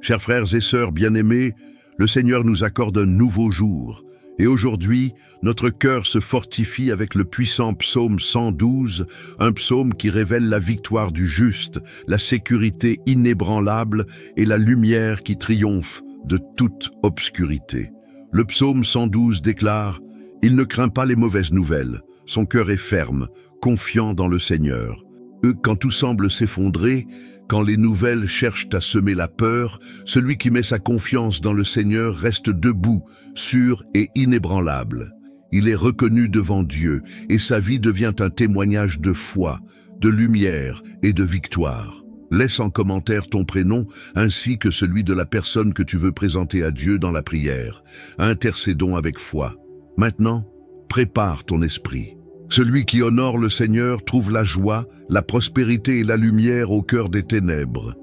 Chers frères et sœurs bien-aimés, le Seigneur nous accorde un nouveau jour. Et aujourd'hui, notre cœur se fortifie avec le puissant psaume 112, un psaume qui révèle la victoire du juste, la sécurité inébranlable et la lumière qui triomphe de toute obscurité. Le psaume 112 déclare « Il ne craint pas les mauvaises nouvelles, son cœur est ferme, confiant dans le Seigneur. » Quand tout semble s'effondrer, quand les nouvelles cherchent à semer la peur, celui qui met sa confiance dans le Seigneur reste debout, sûr et inébranlable. Il est reconnu devant Dieu et sa vie devient un témoignage de foi, de lumière et de victoire. Laisse en commentaire ton prénom ainsi que celui de la personne que tu veux présenter à Dieu dans la prière. Intercédons avec foi. Maintenant, prépare ton esprit. Celui qui honore le Seigneur trouve la joie, la prospérité et la lumière au cœur des ténèbres.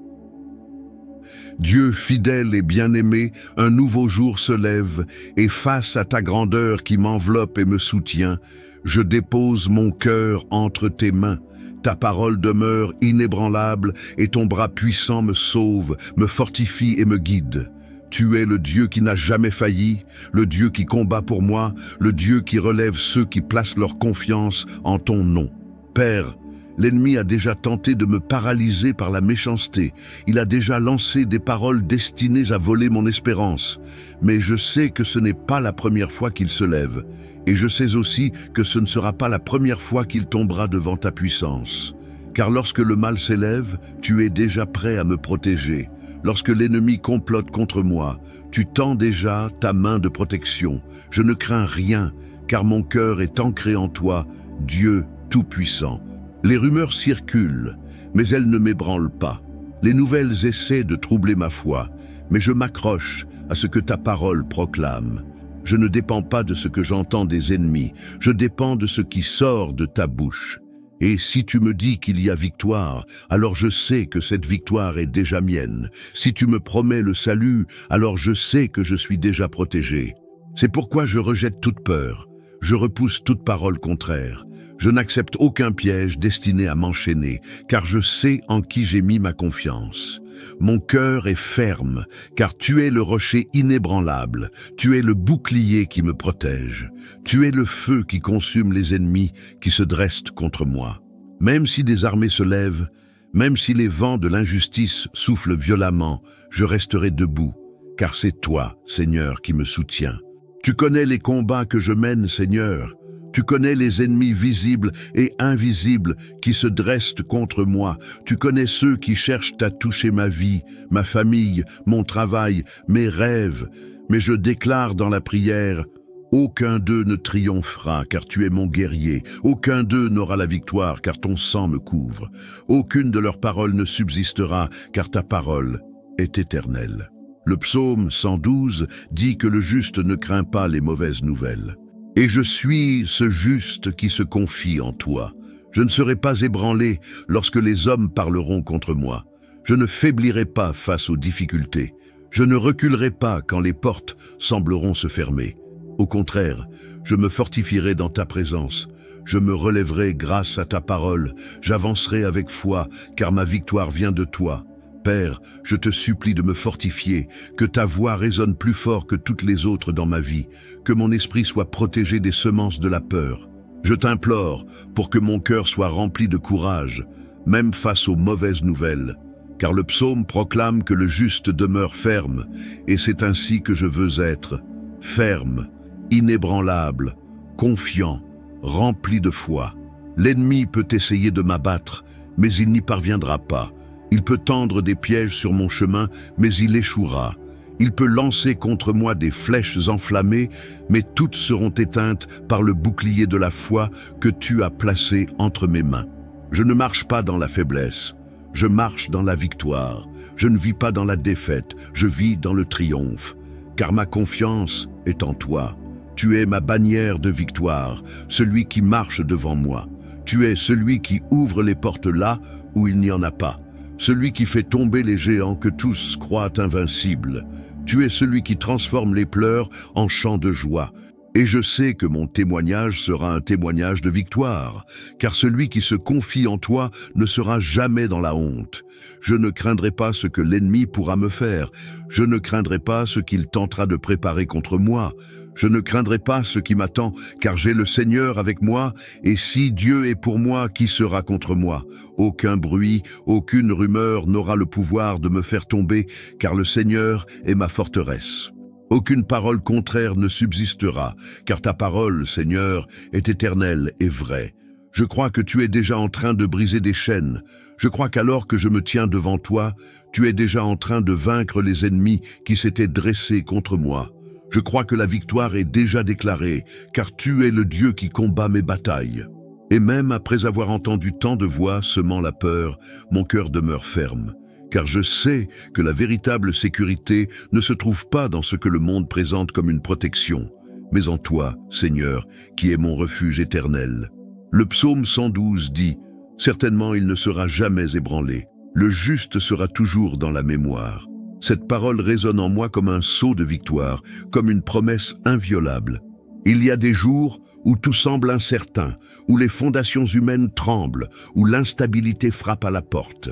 Dieu fidèle et bien-aimé, un nouveau jour se lève, et face à ta grandeur qui m'enveloppe et me soutient, je dépose mon cœur entre tes mains. Ta parole demeure inébranlable et ton bras puissant me sauve, me fortifie et me guide. Tu es le Dieu qui n'a jamais failli, le Dieu qui combat pour moi, le Dieu qui relève ceux qui placent leur confiance en ton nom. Père, l'ennemi a déjà tenté de me paralyser par la méchanceté. Il a déjà lancé des paroles destinées à voler mon espérance. Mais je sais que ce n'est pas la première fois qu'il se lève. Et je sais aussi que ce ne sera pas la première fois qu'il tombera devant ta puissance. Car lorsque le mal s'élève, tu es déjà prêt à me protéger. Lorsque l'ennemi complote contre moi, tu tends déjà ta main de protection. Je ne crains rien, car mon cœur est ancré en toi, Dieu Tout-Puissant. Les rumeurs circulent, mais elles ne m'ébranlent pas. Les nouvelles essaient de troubler ma foi, mais je m'accroche à ce que ta parole proclame. Je ne dépends pas de ce que j'entends des ennemis, je dépends de ce qui sort de ta bouche. Et si tu me dis qu'il y a victoire, alors je sais que cette victoire est déjà mienne. Si tu me promets le salut, alors je sais que je suis déjà protégé. C'est pourquoi je rejette toute peur. Je repousse toute parole contraire. Je n'accepte aucun piège destiné à m'enchaîner, car je sais en qui j'ai mis ma confiance. Mon cœur est ferme, car tu es le rocher inébranlable, tu es le bouclier qui me protège, tu es le feu qui consume les ennemis qui se dressent contre moi. Même si des armées se lèvent, même si les vents de l'injustice soufflent violemment, je resterai debout, car c'est toi, Seigneur, qui me soutiens. Tu connais les combats que je mène, Seigneur. Tu connais les ennemis visibles et invisibles qui se dressent contre moi. Tu connais ceux qui cherchent à toucher ma vie, ma famille, mon travail, mes rêves. Mais je déclare dans la prière, aucun d'eux ne triomphera, car tu es mon guerrier. Aucun d'eux n'aura la victoire, car ton sang me couvre. Aucune de leurs paroles ne subsistera, car ta parole est éternelle. Le psaume 112 dit que le juste ne craint pas les mauvaises nouvelles. Et je suis ce juste qui se confie en toi. Je ne serai pas ébranlé lorsque les hommes parleront contre moi. Je ne faiblirai pas face aux difficultés. Je ne reculerai pas quand les portes sembleront se fermer. Au contraire, je me fortifierai dans ta présence. Je me relèverai grâce à ta parole. J'avancerai avec foi, car ma victoire vient de toi. Père, je te supplie de me fortifier, que ta voix résonne plus fort que toutes les autres dans ma vie, que mon esprit soit protégé des semences de la peur. Je t'implore pour que mon cœur soit rempli de courage, même face aux mauvaises nouvelles, car le psaume proclame que le juste demeure ferme, et c'est ainsi que je veux être, ferme, inébranlable, confiant, rempli de foi. L'ennemi peut essayer de m'abattre, mais il n'y parviendra pas. Il peut tendre des pièges sur mon chemin, mais il échouera. Il peut lancer contre moi des flèches enflammées, mais toutes seront éteintes par le bouclier de la foi que tu as placé entre mes mains. Je ne marche pas dans la faiblesse, je marche dans la victoire. Je ne vis pas dans la défaite, je vis dans le triomphe. Car ma confiance est en toi. Tu es ma bannière de victoire, celui qui marche devant moi. Tu es celui qui ouvre les portes là où il n'y en a pas. Celui qui fait tomber les géants que tous croient invincibles. Tu es celui qui transforme les pleurs en chants de joie. Et je sais que mon témoignage sera un témoignage de victoire, car celui qui se confie en toi ne sera jamais dans la honte. Je ne craindrai pas ce que l'ennemi pourra me faire, je ne craindrai pas ce qu'il tentera de préparer contre moi. Je ne craindrai pas ce qui m'attend, car j'ai le Seigneur avec moi, et si Dieu est pour moi, qui sera contre moi? Aucun bruit, aucune rumeur n'aura le pouvoir de me faire tomber, car le Seigneur est ma forteresse. Aucune parole contraire ne subsistera, car ta parole, Seigneur, est éternelle et vraie. Je crois que tu es déjà en train de briser des chaînes. Je crois qu'alors que je me tiens devant toi, tu es déjà en train de vaincre les ennemis qui s'étaient dressés contre moi. Je crois que la victoire est déjà déclarée, car tu es le Dieu qui combat mes batailles. Et même après avoir entendu tant de voix semant la peur, mon cœur demeure ferme. Car je sais que la véritable sécurité ne se trouve pas dans ce que le monde présente comme une protection, mais en toi, Seigneur, qui est mon refuge éternel. Le psaume 112 dit « Certainement il ne sera jamais ébranlé, le juste sera toujours dans la mémoire ». Cette parole résonne en moi comme un sceau de victoire, comme une promesse inviolable. Il y a des jours où tout semble incertain, où les fondations humaines tremblent, où l'instabilité frappe à la porte.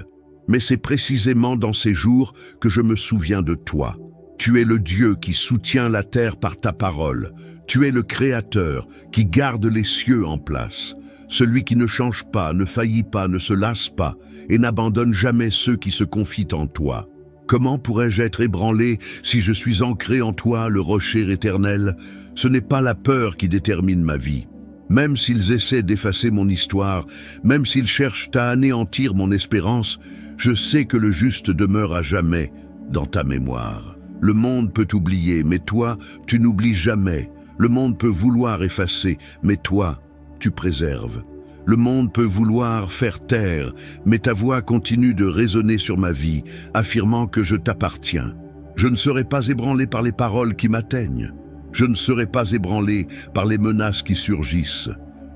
Mais c'est précisément dans ces jours que je me souviens de toi. Tu es le Dieu qui soutient la terre par ta parole. Tu es le Créateur qui garde les cieux en place. Celui qui ne change pas, ne faillit pas, ne se lasse pas et n'abandonne jamais ceux qui se confient en toi. Comment pourrais-je être ébranlé si je suis ancré en toi, le rocher éternel? Ce n'est pas la peur qui détermine ma vie. Même s'ils essaient d'effacer mon histoire, même s'ils cherchent à anéantir mon espérance, je sais que le juste demeure à jamais dans ta mémoire. Le monde peut oublier, mais toi, tu n'oublies jamais. Le monde peut vouloir effacer, mais toi, tu préserves. Le monde peut vouloir faire taire, mais ta voix continue de résonner sur ma vie, affirmant que je t'appartiens. Je ne serai pas ébranlé par les paroles qui m'atteignent. Je ne serai pas ébranlé par les menaces qui surgissent.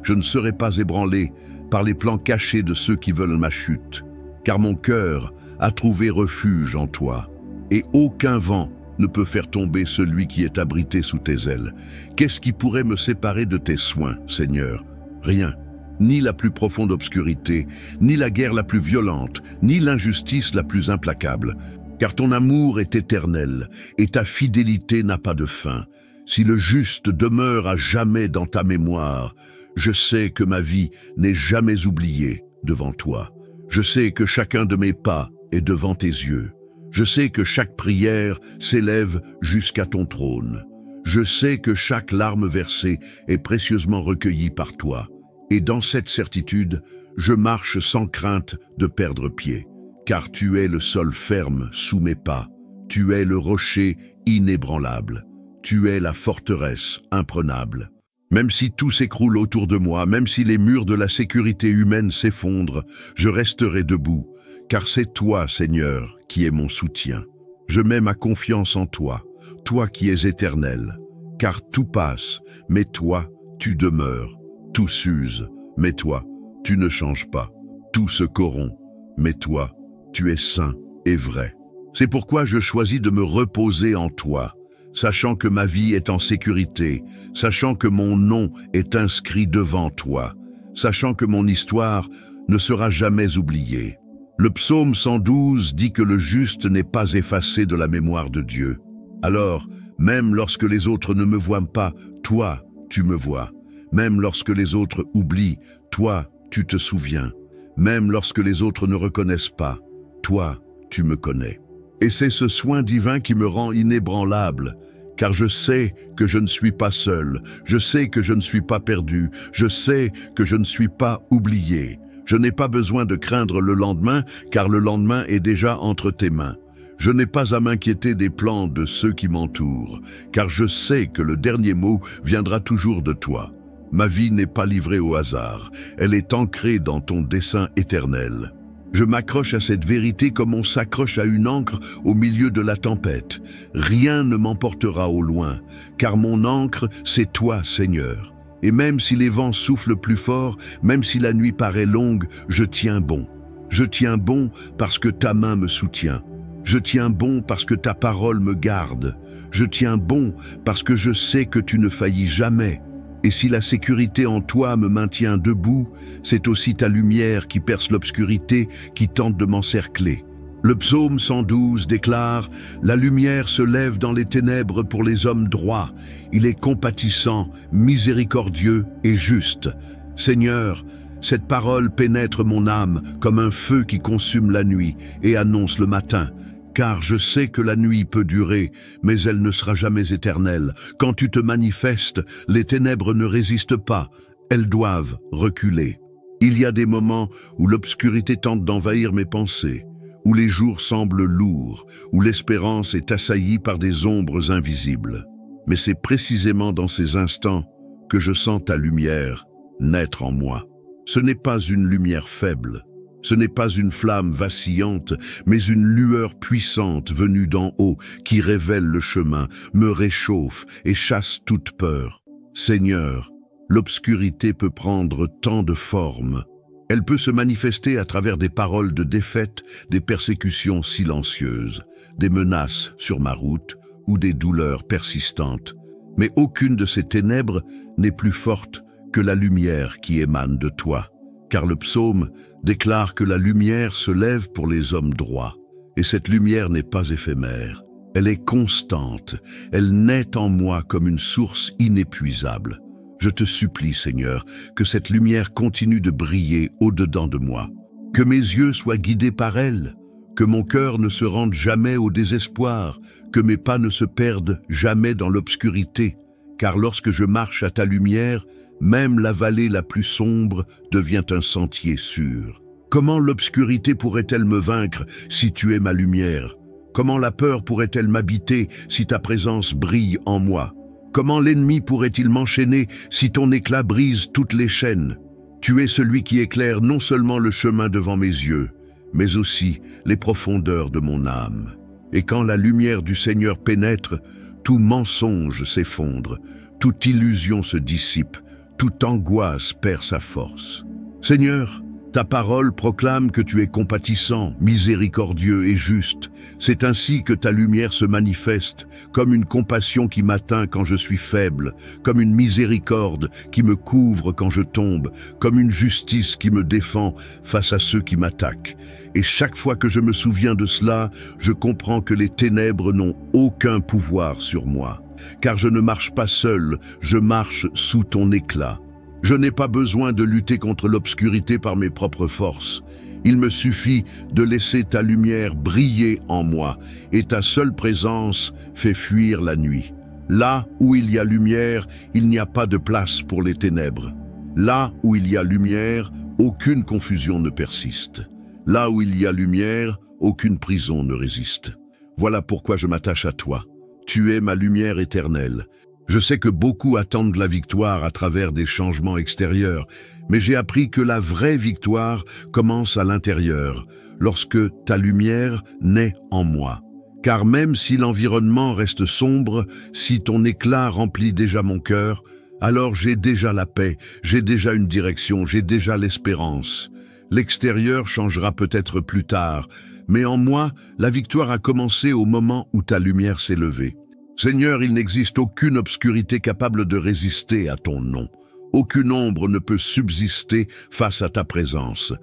Je ne serai pas ébranlé par les plans cachés de ceux qui veulent ma chute. Car mon cœur a trouvé refuge en toi. Et aucun vent ne peut faire tomber celui qui est abrité sous tes ailes. Qu'est-ce qui pourrait me séparer de tes soins, Seigneur? Rien. Ni la plus profonde obscurité, ni la guerre la plus violente, ni l'injustice la plus implacable. Car ton amour est éternel, et ta fidélité n'a pas de fin. Si le juste demeure à jamais dans ta mémoire, je sais que ma vie n'est jamais oubliée devant toi. Je sais que chacun de mes pas est devant tes yeux. Je sais que chaque prière s'élève jusqu'à ton trône. Je sais que chaque larme versée est précieusement recueillie par toi. Et dans cette certitude, je marche sans crainte de perdre pied. Car tu es le sol ferme sous mes pas. Tu es le rocher inébranlable. Tu es la forteresse imprenable. Même si tout s'écroule autour de moi, même si les murs de la sécurité humaine s'effondrent, je resterai debout, car c'est toi, Seigneur, qui es mon soutien. Je mets ma confiance en toi, toi qui es éternel. Car tout passe, mais toi, tu demeures. Tout s'use, mais toi, tu ne changes pas. Tout se corrompt, mais toi, tu es saint et vrai. C'est pourquoi je choisis de me reposer en toi, sachant que ma vie est en sécurité, sachant que mon nom est inscrit devant toi, sachant que mon histoire ne sera jamais oubliée. Le psaume 112 dit que le juste n'est pas effacé de la mémoire de Dieu. Alors, même lorsque les autres ne me voient pas, toi, tu me vois. Même lorsque les autres oublient, toi, tu te souviens. Même lorsque les autres ne reconnaissent pas, toi, tu me connais. Et c'est ce soin divin qui me rend inébranlable, car je sais que je ne suis pas seul, je sais que je ne suis pas perdu, je sais que je ne suis pas oublié. Je n'ai pas besoin de craindre le lendemain, car le lendemain est déjà entre tes mains. Je n'ai pas à m'inquiéter des plans de ceux qui m'entourent, car je sais que le dernier mot viendra toujours de toi. Ma vie n'est pas livrée au hasard, elle est ancrée dans ton dessein éternel. Je m'accroche à cette vérité comme on s'accroche à une ancre au milieu de la tempête. Rien ne m'emportera au loin, car mon ancre, c'est toi, Seigneur. Et même si les vents soufflent plus fort, même si la nuit paraît longue, je tiens bon. Je tiens bon parce que ta main me soutient. Je tiens bon parce que ta parole me garde. Je tiens bon parce que je sais que tu ne faillis jamais. Et si la sécurité en toi me maintient debout, c'est aussi ta lumière qui perce l'obscurité, qui tente de m'encercler. Le psaume 112 déclare « La lumière se lève dans les ténèbres pour les hommes droits. Il est compatissant, miséricordieux et juste. » Seigneur, cette parole pénètre mon âme comme un feu qui consume la nuit et annonce le matin. Car je sais que la nuit peut durer, mais elle ne sera jamais éternelle. Quand tu te manifestes, les ténèbres ne résistent pas. Elles doivent reculer. Il y a des moments où l'obscurité tente d'envahir mes pensées, où les jours semblent lourds, où l'espérance est assaillie par des ombres invisibles. Mais c'est précisément dans ces instants que je sens ta lumière naître en moi. Ce n'est pas une lumière faible, ce n'est pas une flamme vacillante, mais une lueur puissante venue d'en haut qui révèle le chemin, me réchauffe et chasse toute peur. Seigneur, l'obscurité peut prendre tant de formes. Elle peut se manifester à travers des paroles de défaite, des persécutions silencieuses, des menaces sur ma route ou des douleurs persistantes. Mais aucune de ces ténèbres n'est plus forte que la lumière qui émane de toi. Car le psaume déclare que la lumière se lève pour les hommes droits. Et cette lumière n'est pas éphémère. Elle est constante. Elle naît en moi comme une source inépuisable. Je te supplie, Seigneur, que cette lumière continue de briller au-dedans de moi. Que mes yeux soient guidés par elle. Que mon cœur ne se rende jamais au désespoir. Que mes pas ne se perdent jamais dans l'obscurité. Car lorsque je marche à ta lumière, même la vallée la plus sombre devient un sentier sûr. Comment l'obscurité pourrait-elle me vaincre si tu es ma lumière? Comment la peur pourrait-elle m'habiter si ta présence brille en moi? Comment l'ennemi pourrait-il m'enchaîner si ton éclat brise toutes les chaînes? Tu es celui qui éclaire non seulement le chemin devant mes yeux, mais aussi les profondeurs de mon âme. Et quand la lumière du Seigneur pénètre, tout mensonge s'effondre, toute illusion se dissipe, toute angoisse perd sa force. Seigneur, ta parole proclame que tu es compatissant, miséricordieux et juste. C'est ainsi que ta lumière se manifeste, comme une compassion qui m'atteint quand je suis faible, comme une miséricorde qui me couvre quand je tombe, comme une justice qui me défend face à ceux qui m'attaquent. Et chaque fois que je me souviens de cela, je comprends que les ténèbres n'ont aucun pouvoir sur moi. Car je ne marche pas seul, je marche sous ton éclat. Je n'ai pas besoin de lutter contre l'obscurité par mes propres forces. Il me suffit de laisser ta lumière briller en moi, et ta seule présence fait fuir la nuit. Là où il y a lumière, il n'y a pas de place pour les ténèbres. Là où il y a lumière, aucune confusion ne persiste. Là où il y a lumière, aucune prison ne résiste. Voilà pourquoi je m'attache à toi. Tu es ma lumière éternelle. Je sais que beaucoup attendent la victoire à travers des changements extérieurs, mais j'ai appris que la vraie victoire commence à l'intérieur, lorsque ta lumière naît en moi. Car même si l'environnement reste sombre, si ton éclat remplit déjà mon cœur, alors j'ai déjà la paix, j'ai déjà une direction, j'ai déjà l'espérance. L'extérieur changera peut-être plus tard, mais en moi, la victoire a commencé au moment où ta lumière s'est levée. Seigneur, il n'existe aucune obscurité capable de résister à ton nom. Aucune ombre ne peut subsister face à ta présence.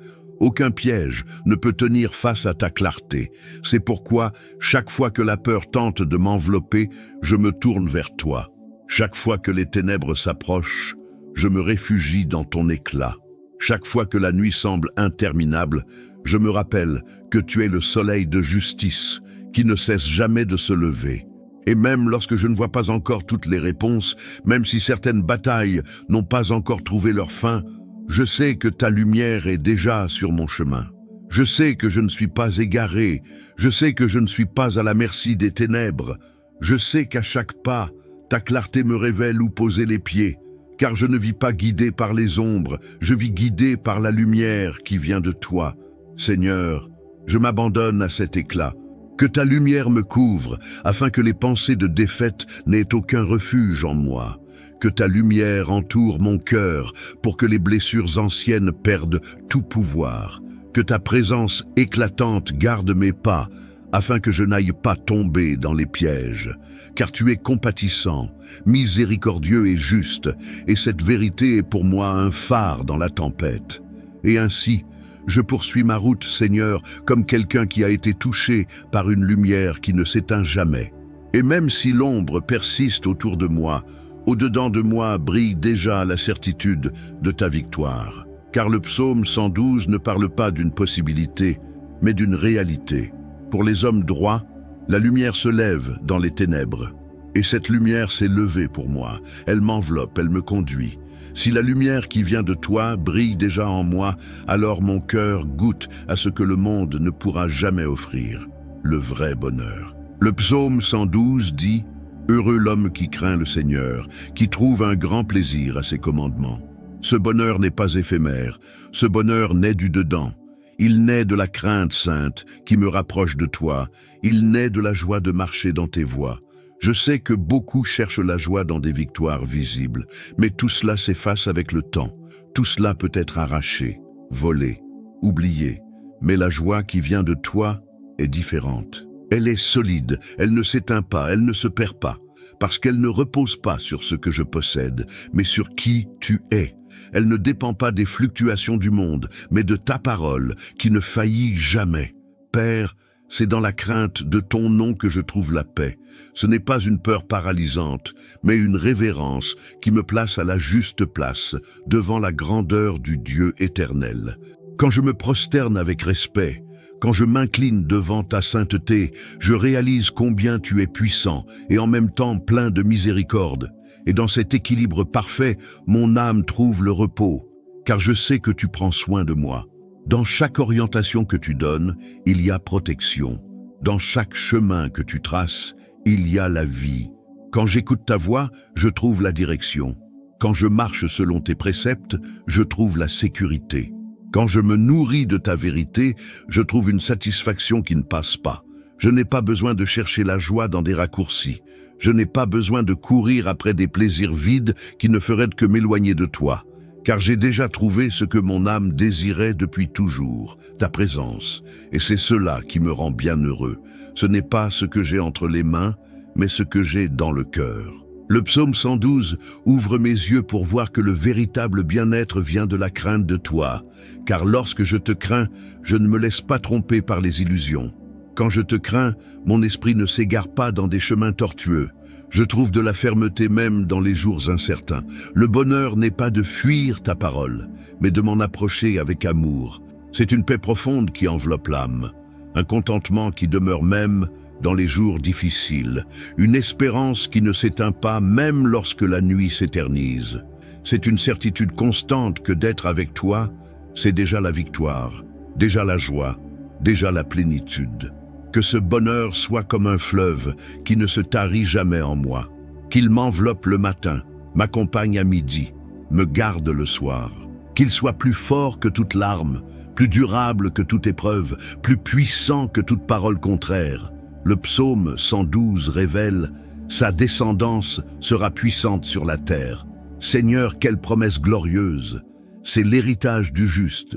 Aucun piège ne peut tenir face à ta clarté. C'est pourquoi, chaque fois que la peur tente de m'envelopper, je me tourne vers toi. Chaque fois que les ténèbres s'approchent, je me réfugie dans ton éclat. Chaque fois que la nuit semble interminable, je me rappelle que tu es le soleil de justice, qui ne cesse jamais de se lever. Et même lorsque je ne vois pas encore toutes les réponses, même si certaines batailles n'ont pas encore trouvé leur fin, je sais que ta lumière est déjà sur mon chemin. Je sais que je ne suis pas égaré, je sais que je ne suis pas à la merci des ténèbres. Je sais qu'à chaque pas, ta clarté me révèle où poser les pieds, car je ne vis pas guidé par les ombres, je vis guidé par la lumière qui vient de toi. Seigneur, je m'abandonne à cet éclat. Que ta lumière me couvre, afin que les pensées de défaite n'aient aucun refuge en moi. Que ta lumière entoure mon cœur, pour que les blessures anciennes perdent tout pouvoir. Que ta présence éclatante garde mes pas, afin que je n'aille pas tomber dans les pièges. Car tu es compatissant, miséricordieux et juste, et cette vérité est pour moi un phare dans la tempête. Et ainsi, je poursuis ma route, Seigneur, comme quelqu'un qui a été touché par une lumière qui ne s'éteint jamais. Et même si l'ombre persiste autour de moi, au-dedans de moi brille déjà la certitude de ta victoire. Car le psaume 112 ne parle pas d'une possibilité, mais d'une réalité. Pour les hommes droits, la lumière se lève dans les ténèbres. Et cette lumière s'est levée pour moi. Elle m'enveloppe, elle me conduit. Si la lumière qui vient de toi brille déjà en moi, alors mon cœur goûte à ce que le monde ne pourra jamais offrir, le vrai bonheur. Le psaume 112 dit « Heureux l'homme qui craint le Seigneur, qui trouve un grand plaisir à ses commandements. » Ce bonheur n'est pas éphémère, ce bonheur naît du dedans. Il naît de la crainte sainte qui me rapproche de toi, il naît de la joie de marcher dans tes voies. Je sais que beaucoup cherchent la joie dans des victoires visibles, mais tout cela s'efface avec le temps. Tout cela peut être arraché, volé, oublié. Mais la joie qui vient de toi est différente. Elle est solide, elle ne s'éteint pas, elle ne se perd pas, parce qu'elle ne repose pas sur ce que je possède, mais sur qui tu es. Elle ne dépend pas des fluctuations du monde, mais de ta parole qui ne faillit jamais. Père, c'est dans la crainte de ton nom que je trouve la paix. Ce n'est pas une peur paralysante, mais une révérence qui me place à la juste place, devant la grandeur du Dieu éternel. Quand je me prosterne avec respect, quand je m'incline devant ta sainteté, je réalise combien tu es puissant et en même temps plein de miséricorde. Et dans cet équilibre parfait, mon âme trouve le repos, car je sais que tu prends soin de moi. Dans chaque orientation que tu donnes, il y a protection. Dans chaque chemin que tu traces, il y a la vie. Quand j'écoute ta voix, je trouve la direction. Quand je marche selon tes préceptes, je trouve la sécurité. Quand je me nourris de ta vérité, je trouve une satisfaction qui ne passe pas. Je n'ai pas besoin de chercher la joie dans des raccourcis. Je n'ai pas besoin de courir après des plaisirs vides qui ne feraient que m'éloigner de toi. Car j'ai déjà trouvé ce que mon âme désirait depuis toujours, ta présence. Et c'est cela qui me rend bien heureux. Ce n'est pas ce que j'ai entre les mains, mais ce que j'ai dans le cœur. Le psaume 112 ouvre mes yeux pour voir que le véritable bien-être vient de la crainte de toi. Car lorsque je te crains, je ne me laisse pas tromper par les illusions. Quand je te crains, mon esprit ne s'égare pas dans des chemins tortueux. Je trouve de la fermeté même dans les jours incertains. Le bonheur n'est pas de fuir ta parole, mais de m'en approcher avec amour. C'est une paix profonde qui enveloppe l'âme, un contentement qui demeure même dans les jours difficiles, une espérance qui ne s'éteint pas même lorsque la nuit s'éternise. C'est une certitude constante que d'être avec toi, c'est déjà la victoire, déjà la joie, déjà la plénitude. Que ce bonheur soit comme un fleuve qui ne se tarit jamais en moi, qu'il m'enveloppe le matin, m'accompagne à midi, me garde le soir, qu'il soit plus fort que toute larme, plus durable que toute épreuve, plus puissant que toute parole contraire. Le psaume 112 révèle « Sa descendance sera puissante sur la terre ». Seigneur, quelle promesse glorieuse! C'est l'héritage du juste.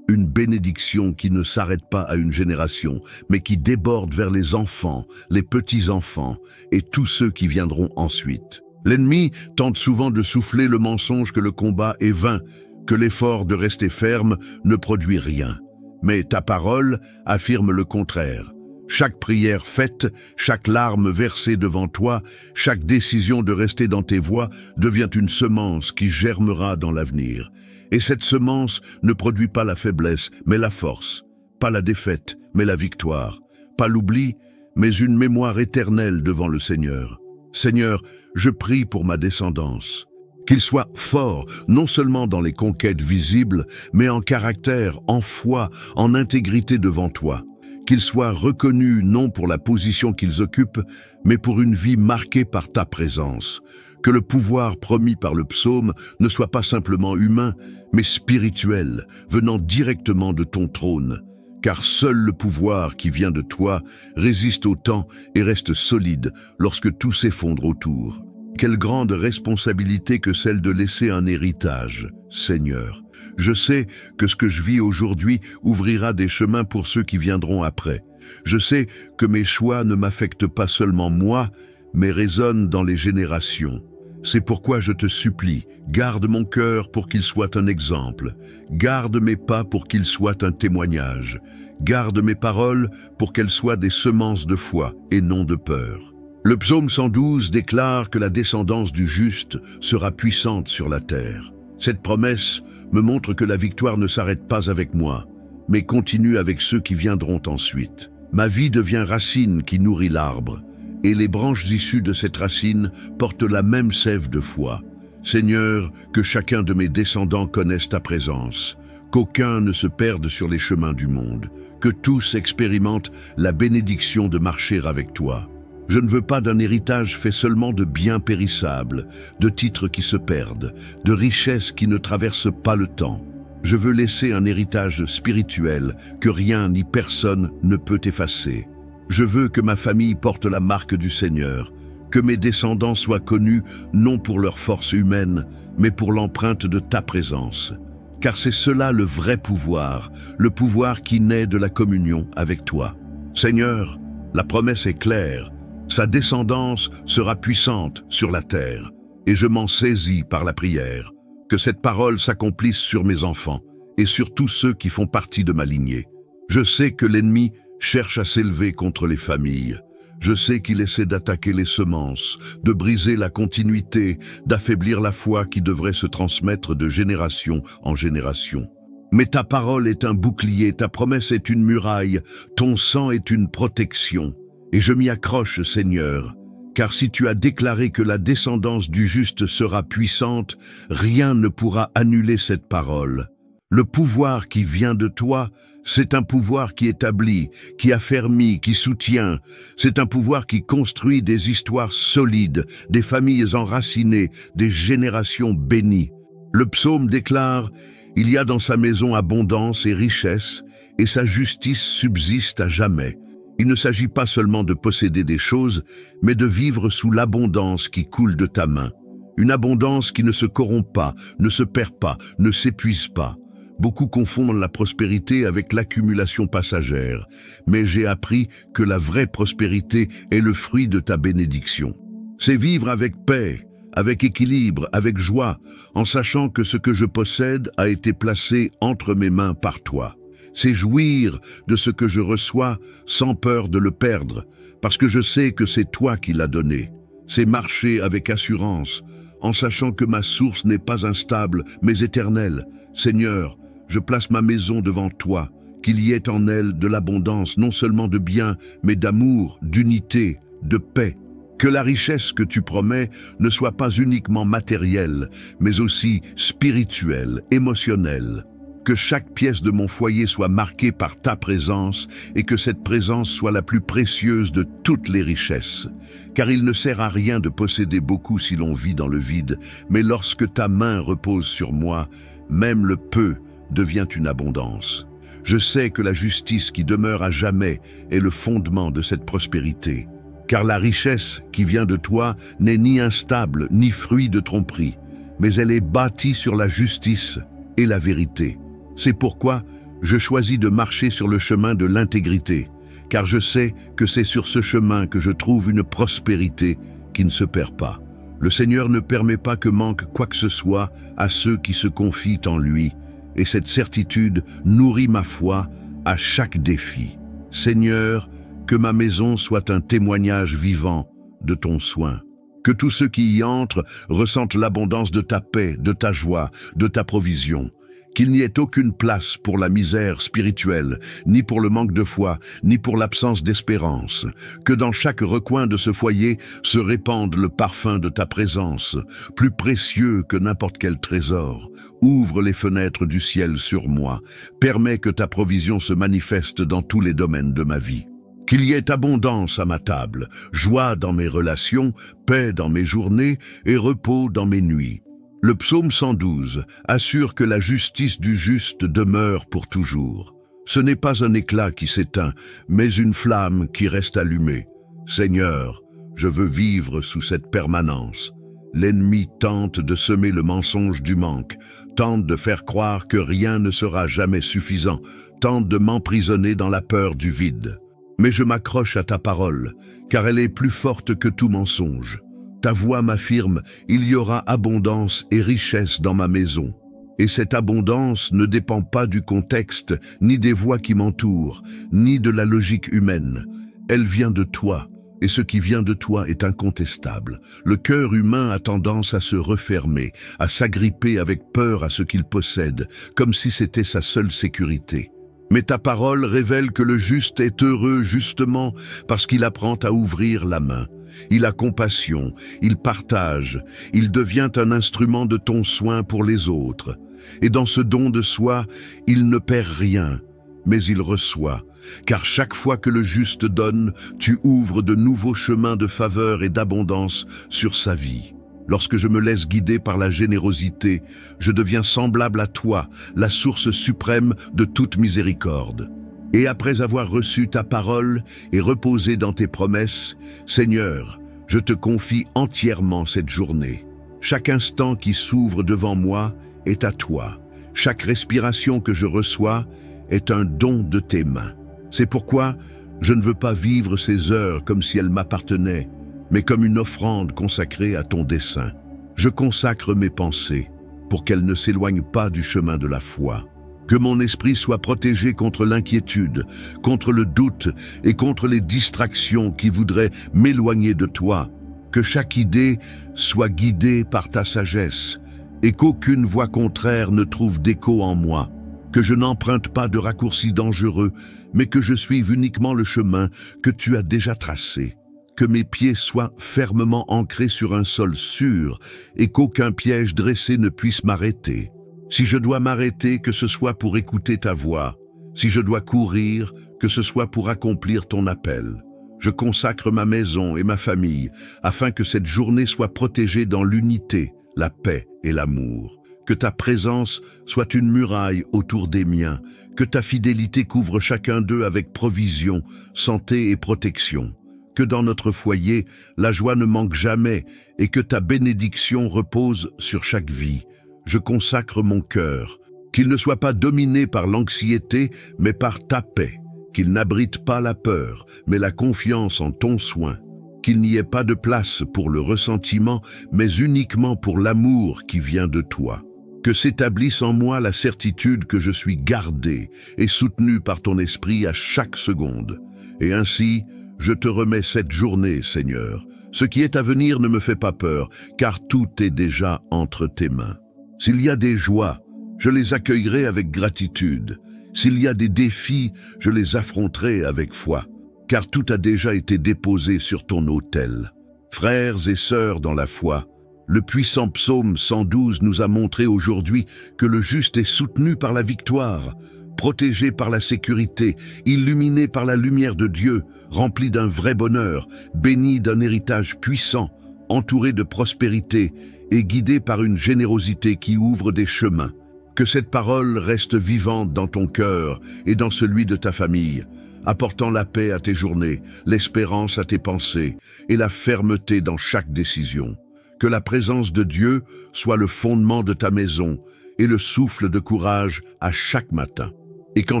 Une bénédiction qui ne s'arrête pas à une génération, mais qui déborde vers les enfants, les petits-enfants et tous ceux qui viendront ensuite. L'ennemi tente souvent de souffler le mensonge que le combat est vain, que l'effort de rester ferme ne produit rien. Mais ta parole affirme le contraire. Chaque prière faite, chaque larme versée devant toi, chaque décision de rester dans tes voies devient une semence qui germera dans l'avenir. Et cette semence ne produit pas la faiblesse, mais la force, pas la défaite, mais la victoire, pas l'oubli, mais une mémoire éternelle devant le Seigneur. Seigneur, je prie pour ma descendance. Qu'il soit fort, non seulement dans les conquêtes visibles, mais en caractère, en foi, en intégrité devant toi. Qu'ils soient reconnus non pour la position qu'ils occupent, mais pour une vie marquée par ta présence. Que le pouvoir promis par le psaume ne soit pas simplement humain, mais spirituel, venant directement de ton trône. Car seul le pouvoir qui vient de toi résiste au temps et reste solide lorsque tout s'effondre autour. Quelle grande responsabilité que celle de laisser un héritage, Seigneur. Je sais que ce que je vis aujourd'hui ouvrira des chemins pour ceux qui viendront après. Je sais que mes choix ne m'affectent pas seulement moi, mais résonnent dans les générations. C'est pourquoi je te supplie, garde mon cœur pour qu'il soit un exemple, garde mes pas pour qu'ils soient un témoignage, garde mes paroles pour qu'elles soient des semences de foi et non de peur. Le psaume 112 déclare que la descendance du juste sera puissante sur la terre. Cette promesse me montre que la victoire ne s'arrête pas avec moi, mais continue avec ceux qui viendront ensuite. Ma vie devient racine qui nourrit l'arbre, et les branches issues de cette racine portent la même sève de foi. Seigneur, que chacun de mes descendants connaisse ta présence, qu'aucun ne se perde sur les chemins du monde, que tous expérimentent la bénédiction de marcher avec toi. Je ne veux pas d'un héritage fait seulement de biens périssables, de titres qui se perdent, de richesses qui ne traversent pas le temps. Je veux laisser un héritage spirituel que rien ni personne ne peut effacer. Je veux que ma famille porte la marque du Seigneur, que mes descendants soient connus non pour leur force humaine, mais pour l'empreinte de ta présence. Car c'est cela le vrai pouvoir, le pouvoir qui naît de la communion avec toi. Seigneur, la promesse est claire, sa descendance sera puissante sur la terre, et je m'en saisis par la prière. Que cette parole s'accomplisse sur mes enfants et sur tous ceux qui font partie de ma lignée. Je sais que l'ennemi cherche à s'élever contre les familles. Je sais qu'il essaie d'attaquer les semences, de briser la continuité, d'affaiblir la foi qui devrait se transmettre de génération en génération. Mais ta parole est un bouclier, ta promesse est une muraille, ton sang est une protection. Et je m'y accroche, Seigneur, car si tu as déclaré que la descendance du juste sera puissante, rien ne pourra annuler cette parole. Le pouvoir qui vient de toi, c'est un pouvoir qui établit, qui affermit, qui soutient. C'est un pouvoir qui construit des histoires solides, des familles enracinées, des générations bénies. Le psaume déclare « Il y a dans sa maison abondance et richesse, et sa justice subsiste à jamais ». Il ne s'agit pas seulement de posséder des choses, mais de vivre sous l'abondance qui coule de ta main. Une abondance qui ne se corrompt pas, ne se perd pas, ne s'épuise pas. Beaucoup confondent la prospérité avec l'accumulation passagère, mais j'ai appris que la vraie prospérité est le fruit de ta bénédiction. C'est vivre avec paix, avec équilibre, avec joie, en sachant que ce que je possède a été placé entre mes mains par toi. C'est jouir de ce que je reçois sans peur de le perdre, parce que je sais que c'est toi qui l'as donné. C'est marcher avec assurance, en sachant que ma source n'est pas instable, mais éternelle. Seigneur, je place ma maison devant toi, qu'il y ait en elle de l'abondance, non seulement de biens, mais d'amour, d'unité, de paix. Que la richesse que tu promets ne soit pas uniquement matérielle, mais aussi spirituelle, émotionnelle. Que chaque pièce de mon foyer soit marquée par ta présence et que cette présence soit la plus précieuse de toutes les richesses. Car il ne sert à rien de posséder beaucoup si l'on vit dans le vide, mais lorsque ta main repose sur moi, même le peu devient une abondance. Je sais que la justice qui demeure à jamais est le fondement de cette prospérité. Car la richesse qui vient de toi n'est ni instable ni fruit de tromperie, mais elle est bâtie sur la justice et la vérité. C'est pourquoi je choisis de marcher sur le chemin de l'intégrité, car je sais que c'est sur ce chemin que je trouve une prospérité qui ne se perd pas. Le Seigneur ne permet pas que manque quoi que ce soit à ceux qui se confient en lui, et cette certitude nourrit ma foi à chaque défi. Seigneur, que ma maison soit un témoignage vivant de ton soin. Que tous ceux qui y entrent ressentent l'abondance de ta paix, de ta joie, de ta provision. Qu'il n'y ait aucune place pour la misère spirituelle, ni pour le manque de foi, ni pour l'absence d'espérance. Que dans chaque recoin de ce foyer se répande le parfum de ta présence, plus précieux que n'importe quel trésor. Ouvre les fenêtres du ciel sur moi. Permets que ta provision se manifeste dans tous les domaines de ma vie. Qu'il y ait abondance à ma table, joie dans mes relations, paix dans mes journées et repos dans mes nuits. Le psaume 112 assure que la justice du juste demeure pour toujours. Ce n'est pas un éclat qui s'éteint, mais une flamme qui reste allumée. Seigneur, je veux vivre sous cette permanence. L'ennemi tente de semer le mensonge du manque, tente de faire croire que rien ne sera jamais suffisant, tente de m'emprisonner dans la peur du vide. Mais je m'accroche à ta parole, car elle est plus forte que tout mensonge. Ta voix m'affirme, il y aura abondance et richesse dans ma maison. Et cette abondance ne dépend pas du contexte, ni des voix qui m'entourent, ni de la logique humaine. Elle vient de toi, et ce qui vient de toi est incontestable. Le cœur humain a tendance à se refermer, à s'agripper avec peur à ce qu'il possède, comme si c'était sa seule sécurité. Mais ta parole révèle que le juste est heureux justement parce qu'il apprend à ouvrir la main. Il a compassion, il partage, il devient un instrument de ton soin pour les autres. Et dans ce don de soi, il ne perd rien, mais il reçoit. Car chaque fois que le juste donne, tu ouvres de nouveaux chemins de faveur et d'abondance sur sa vie. Lorsque je me laisse guider par la générosité, je deviens semblable à toi, la source suprême de toute miséricorde. Et après avoir reçu ta parole et reposé dans tes promesses, Seigneur, je te confie entièrement cette journée. Chaque instant qui s'ouvre devant moi est à toi. Chaque respiration que je reçois est un don de tes mains. C'est pourquoi je ne veux pas vivre ces heures comme si elles m'appartenaient, mais comme une offrande consacrée à ton dessein. Je consacre mes pensées pour qu'elles ne s'éloignent pas du chemin de la foi. Que mon esprit soit protégé contre l'inquiétude, contre le doute et contre les distractions qui voudraient m'éloigner de toi. Que chaque idée soit guidée par ta sagesse et qu'aucune voix contraire ne trouve d'écho en moi. Que je n'emprunte pas de raccourcis dangereux, mais que je suive uniquement le chemin que tu as déjà tracé. Que mes pieds soient fermement ancrés sur un sol sûr et qu'aucun piège dressé ne puisse m'arrêter. Si je dois m'arrêter, que ce soit pour écouter ta voix. Si je dois courir, que ce soit pour accomplir ton appel. Je consacre ma maison et ma famille afin que cette journée soit protégée dans l'unité, la paix et l'amour. Que ta présence soit une muraille autour des miens, que ta fidélité couvre chacun d'eux avec provision, santé et protection. Que dans notre foyer, la joie ne manque jamais et que ta bénédiction repose sur chaque vie. Je consacre mon cœur, qu'il ne soit pas dominé par l'anxiété, mais par ta paix, qu'il n'abrite pas la peur, mais la confiance en ton soin, qu'il n'y ait pas de place pour le ressentiment, mais uniquement pour l'amour qui vient de toi. Que s'établisse en moi la certitude que je suis gardé et soutenu par ton esprit à chaque seconde. Et ainsi, je te remets cette journée, Seigneur. Ce qui est à venir ne me fait pas peur, car tout est déjà entre tes mains. S'il y a des joies, je les accueillerai avec gratitude. S'il y a des défis, je les affronterai avec foi, car tout a déjà été déposé sur ton autel. Frères et sœurs dans la foi, le puissant psaume 112 nous a montré aujourd'hui que le juste est soutenu par la victoire, protégé par la sécurité, illuminé par la lumière de Dieu, rempli d'un vrai bonheur, béni d'un héritage puissant, entouré de prospérité et guidé par une générosité qui ouvre des chemins. Que cette parole reste vivante dans ton cœur et dans celui de ta famille, apportant la paix à tes journées, l'espérance à tes pensées et la fermeté dans chaque décision. Que la présence de Dieu soit le fondement de ta maison et le souffle de courage à chaque matin. Et qu'en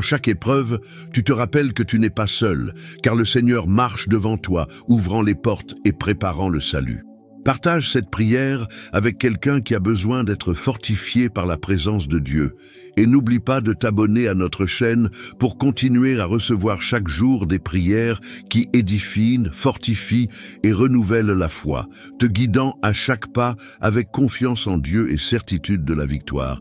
chaque épreuve, tu te rappelles que tu n'es pas seul, car le Seigneur marche devant toi, ouvrant les portes et préparant le salut. Partage cette prière avec quelqu'un qui a besoin d'être fortifié par la présence de Dieu. Et n'oublie pas de t'abonner à notre chaîne pour continuer à recevoir chaque jour des prières qui édifient, fortifient et renouvellent la foi, te guidant à chaque pas avec confiance en Dieu et certitude de la victoire.